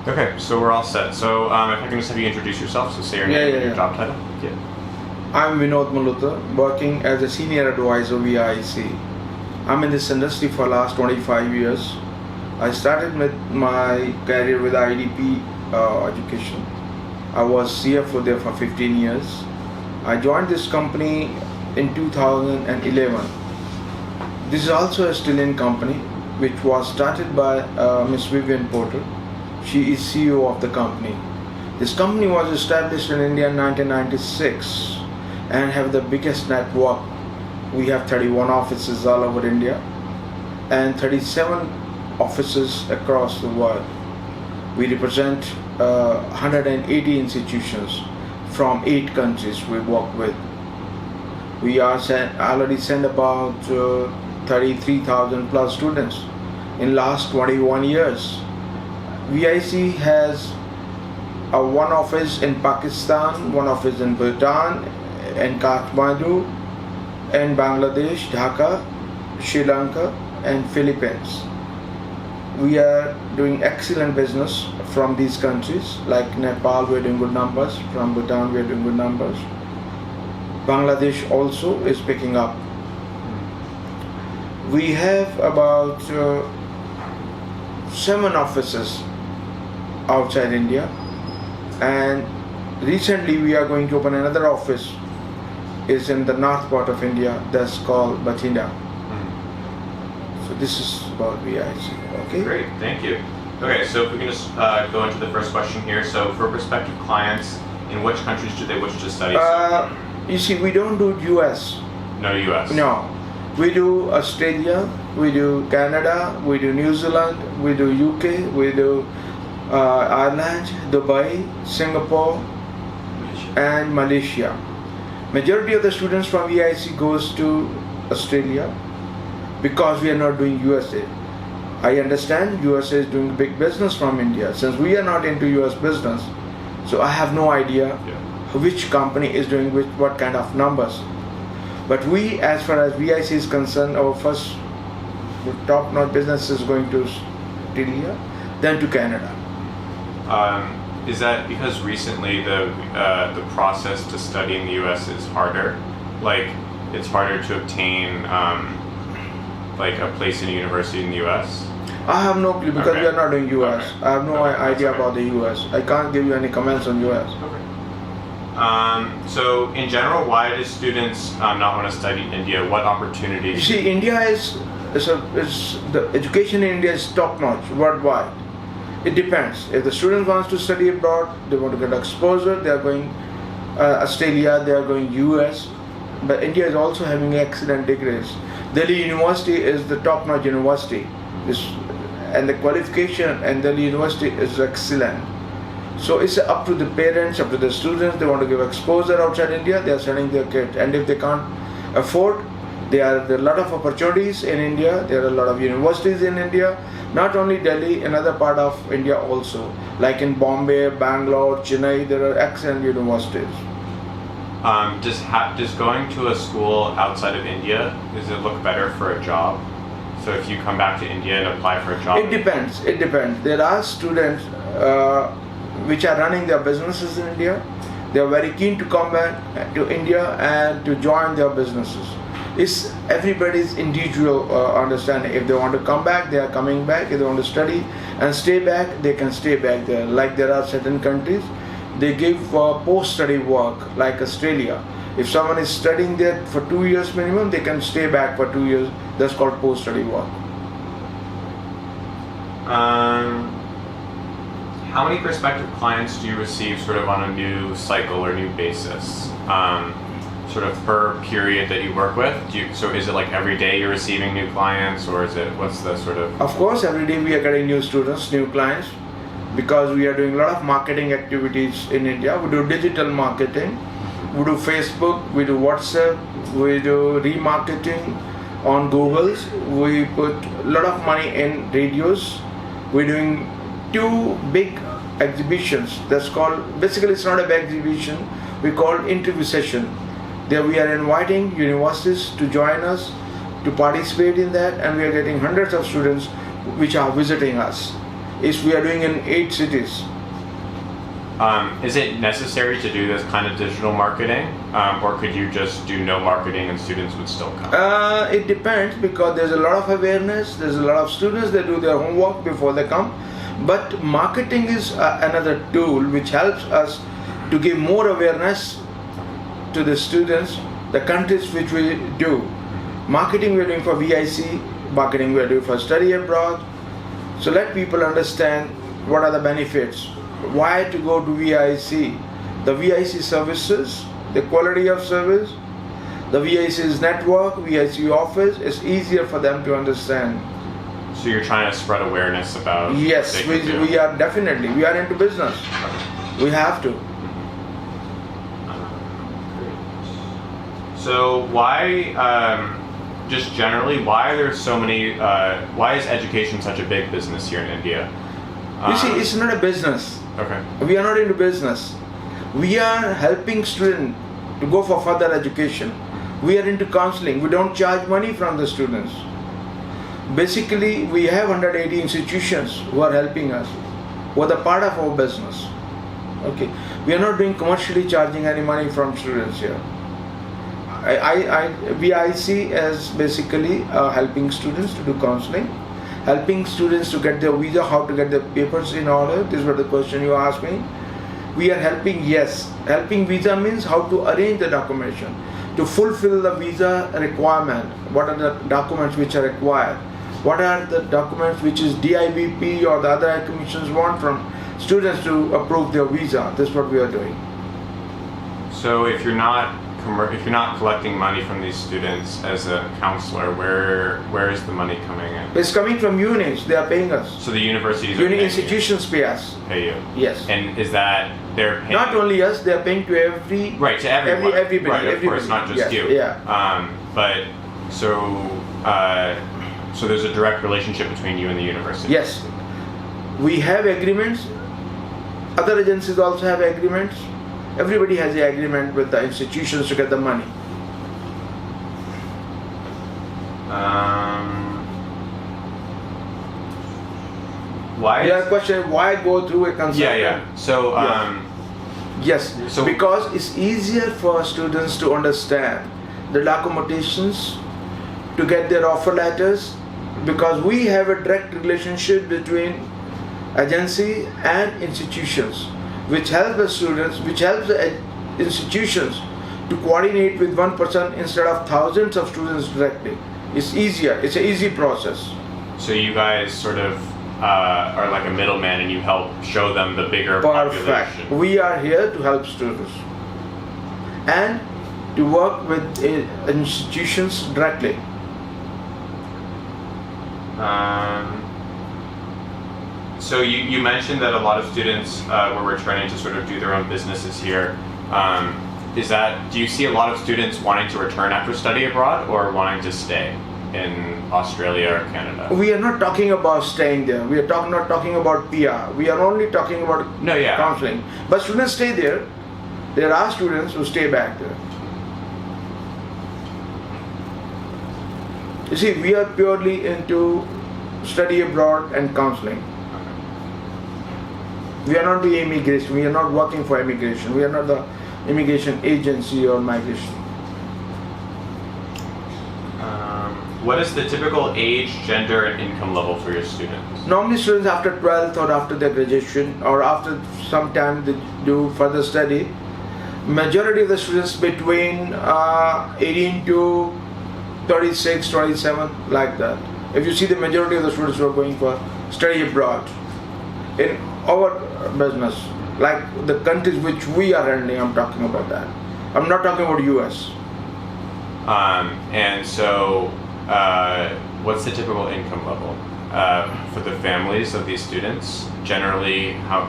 Okay, so we're all set. So if I can just have you introduce yourself, so say your name and your job title. Yeah. I'm Vinod Malhotra, working as a senior advisor VIEC. I'm in this industry for the last 25 years. I started with my career with IDP education. I was CFO there for 15 years. I joined this company in 2011. This is also a Australian company which was started by Miss Vivian Porter. She is CEO of the company. This company was established in India in 1996 and have the biggest network. We have 31 offices all over India and 37 offices across the world. We represent 180 institutions from 8 countries we work with. We are already sent about 33,000 plus students in last 21 years. VIEC has one office in Pakistan, one office in Bhutan, in Kathmandu, in Bangladesh, Dhaka, Sri Lanka, and Philippines. We are doing excellent business from these countries. Like Nepal, we are doing good numbers. From Bhutan, we are doing good numbers. Bangladesh also is picking up. We have about 7 offices outside India, and recently we are going to open another office. It's in the north part of India, that's called Bathinda. So this is about VIEC. Okay. Great, thank you. Okay, so if we can just go into the first question here. So for prospective clients, in which countries do they wish to study? You see, we don't do US. No US. No. We do Australia, we do Canada, we do New Zealand, we do UK, we do Ireland, Dubai, Singapore, and Malaysia. Majority of the students from VIEC goes to Australia because we are not doing USA. I understand USA is doing big business from India. Since we are not into US business, so I have no idea which company is doing what kind of numbers. But we, as far as VIEC is concerned, our first top-notch business is going to Australia, then to Canada. Is that because recently the process to study in the U.S. is harder? Like, it's harder to obtain like a place in a university in the U.S.? I have no clue because we are not doing U.S. Okay. I have no idea about the U.S. I can't give you any comments on U.S. Okay. So in general, why do students not want to study in India? What opportunities? You see, India is the education in India is top-notch worldwide. It depends. If the student wants to study abroad, they want to get exposure, they are going Australia, they are going US. But India is also having excellent degrees. Delhi University is the top-notch university. And the qualification in Delhi University is excellent. So it's up to the parents, up to the students. They want to give exposure outside India, they are sending their kids. And if they can't afford, there are a lot of opportunities in India. There are a lot of universities in India. Not only Delhi, another part of India also. Like in Bombay, Bangalore, Chennai, there are excellent universities. Does going to a school outside of India, does it look better for a job? So if you come back to India and apply for a job? It depends. It depends. There are students which are running their businesses in India. They are very keen to come back to India and to join their businesses. It's everybody's individual understanding. If they want to come back, they are coming back. If they want to study and stay back, they can stay back there. Like there are certain countries, they give post-study work, like Australia. If someone is studying there for 2 years minimum, they can stay back for 2 years. That's called post-study work. How many prospective clients do you receive sort of on a new cycle or new basis? Sort of per period that you work with? So is it like every day you're receiving new clients, or is it, what's the sort of? Of course, every day we are getting new students, new clients, because we are doing a lot of marketing activities in India. We do digital marketing, we do Facebook, we do WhatsApp, we do remarketing on Google's, we put a lot of money in radios. We're doing 2 big exhibitions. That's called, basically it's not a big exhibition, we call interview session. There we are inviting universities to join us to participate in that, and we are getting hundreds of students which are visiting us. is we are doing in 8 cities. Is it necessary to do this kind of digital marketing, or could you just do no marketing and students would still come? It depends, because there's a lot of awareness, there's a lot of students that do their homework before they come, but marketing is another tool which helps us to give more awareness to the students, the countries which we do. Marketing we are doing for VIEC, marketing we are doing for study abroad. So let people understand what are the benefits, why to go to VIEC, the VIEC services, the quality of service, the VIEC's network, VIEC office is easier for them to understand. So you're trying to spread awareness about Yes, what they can do. we are definitely, we are into business. We have to. So why, just generally, why are there so many, why is education such a big business here in India? You see, it's not a business. Okay. We are not into business. We are helping students to go for further education. We are into counseling. We don't charge money from the students. Basically, we have 180 institutions who are helping us, who are the part of our business. Okay. We are not doing commercially charging any money from students here. VIEC is basically helping students to do counseling, helping students to get their visa, how to get their papers in order. This was the question you asked me. We are helping, yes. Helping visa means how to arrange the documentation, to fulfill the visa requirement. What are the documents which are required? What are the documents which is DIBP or the other high commissions want from students to approve their visa? This is what we are doing. So if you're not collecting money from these students as a counselor, where is the money coming in? It's coming from unis. They are paying us. So the universities are Uni paying institutions pay us. you, pay you. Yes. And is that they're paying? Not only us, they are paying to every. Right, to everyone. Everybody. Right, of everybody. course, not just Yes, you. Yeah. But so there's a direct relationship between you and the university. Yes. We have agreements. Other agencies also have agreements. Everybody has the agreement with the institutions to get the money. Why? Your question: why go through a consultant? Yeah. So Yes, So- because it's easier for students to understand the documentations, to get their offer letters, because we have a direct relationship between agency and institutions, which help the students, which helps the institutions to coordinate with one person instead of thousands of students directly. It's easier. It's an easy process. So you guys sort of are like a middleman, and you help show them the bigger Perfect. population. We are here to help students and to work with institutions directly. So you mentioned that a lot of students were returning to sort of do their own businesses here. Do you see a lot of students wanting to return after study abroad, or wanting to stay in Australia or Canada? We are not talking about staying there. We are not talking about PR. We are only talking about counseling. But students stay there. There are students who stay back there. You see, we are purely into study abroad and counseling. We are not the immigration. We are not working for immigration. We are not the immigration agency or migration. What is the typical age, gender, and income level for your students? Normally students after 12th or after their graduation or after some time they do further study, majority of the students between 18 to 36, 27, like that. If you see the majority of the students who are going for study abroad in our business, like the countries which we are handling, I'm talking about that. I'm not talking about US. And so, what's the typical income level for the families of these students? Generally, how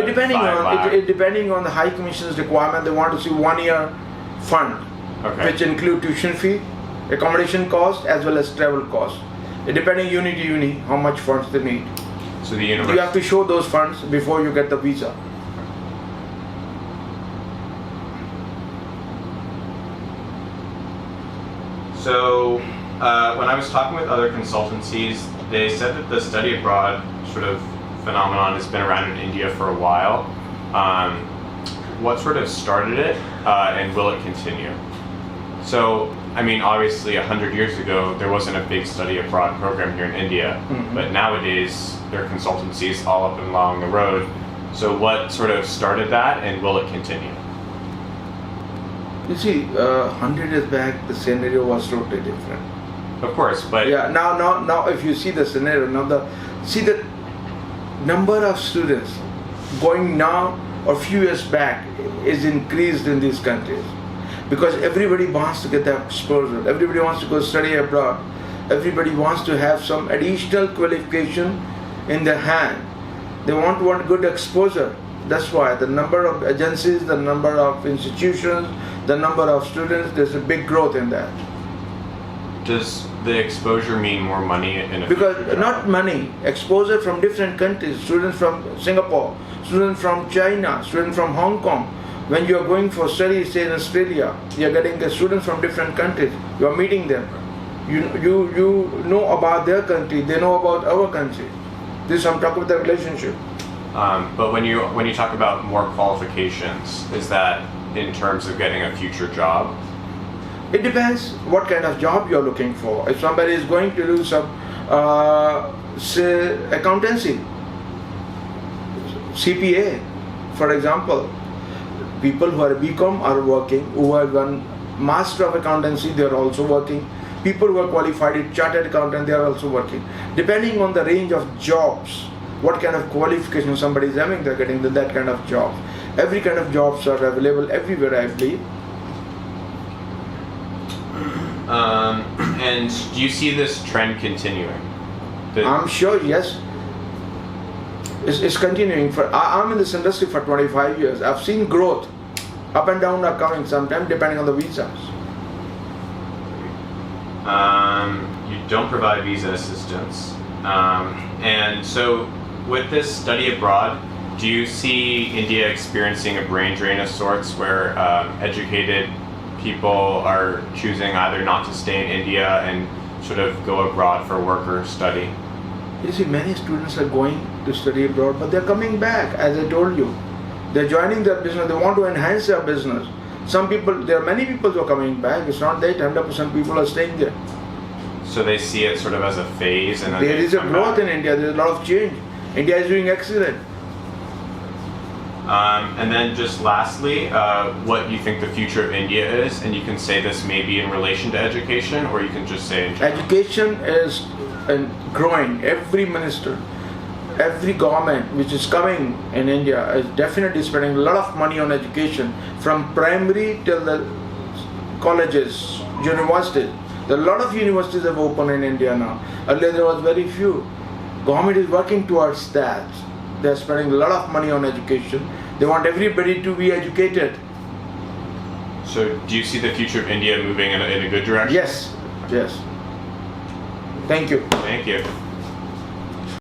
depending on the High Commission's requirement, they want to see 1 year fund, which include tuition fee, accommodation cost, as well as travel cost. Depending uni to uni, how much funds they need. So the university. You have to show those funds before you get the visa. So when I was talking with other consultancies, they said that the study abroad sort of phenomenon has been around in India for a while. What sort of started it, and will it continue? So, I mean, obviously 100 years ago, there wasn't a big study abroad program here in India, but nowadays there are consultancies all up and along the road. So what sort of started that, and will it continue? You see, 100 years back, the scenario was totally different. Of course, but Yeah, now, if you see the scenario, see the number of students going now or few years back is increased in these countries, because everybody wants to get that exposure. Everybody wants to go study abroad. Everybody wants to have some additional qualification in their hand. They want good exposure. That's why the number of agencies, the number of institutions, the number of students, there's a big growth in that. does the exposure mean more money in a Because future job? not money, exposure from different countries, students from Singapore, students from China, students from Hong Kong. When you are going for studies, say in Australia, you are getting the students from different countries. You are meeting them. You know about their country, they know about our country. This I'm talking about the relationship. But when you talk about more qualifications, is that in terms of getting a future job? It depends what kind of job you're looking for. If somebody is going to do some, say, accountancy, CPA, for example, people who are BCom are working, who have done Master of Accountancy, they are also working. People who are qualified as Chartered Accountant, they are also working. Depending on the range of jobs, what kind of qualification somebody is having, they're getting that kind of job. Every kind of jobs are available everywhere, I believe. And do you see this trend continuing? I'm sure, yes. It's continuing. I'm in this industry for 25 years. I've seen growth. Up and down are coming sometimes depending on the visas. You don't provide visa assistance. And so with this study abroad, do you see India experiencing a brain drain of sorts where educated people are choosing either not to stay in India and sort of go abroad for work or study? You see, many students are going to study abroad, but they're coming back, as I told you. They're joining their business, they want to enhance their business. There are many people who are coming back. It's not that 100% people are staying there. So they see it sort of as a phase, and then There they is a come growth back. in India, there's a lot of change. India is doing excellent. And then just lastly, what you think the future of India is, and you can say this maybe in relation to education, or you can just say in general. Education is growing. Every minister, every government which is coming in India is definitely spending a lot of money on education, from primary till the colleges, universities. There are a lot of universities have opened in India now. Earlier there was very few. Government is working towards that. They are spending a lot of money on education. They want everybody to be educated. So do you see the future of India moving in a good direction? Yes, yes. Thank you. Thank you.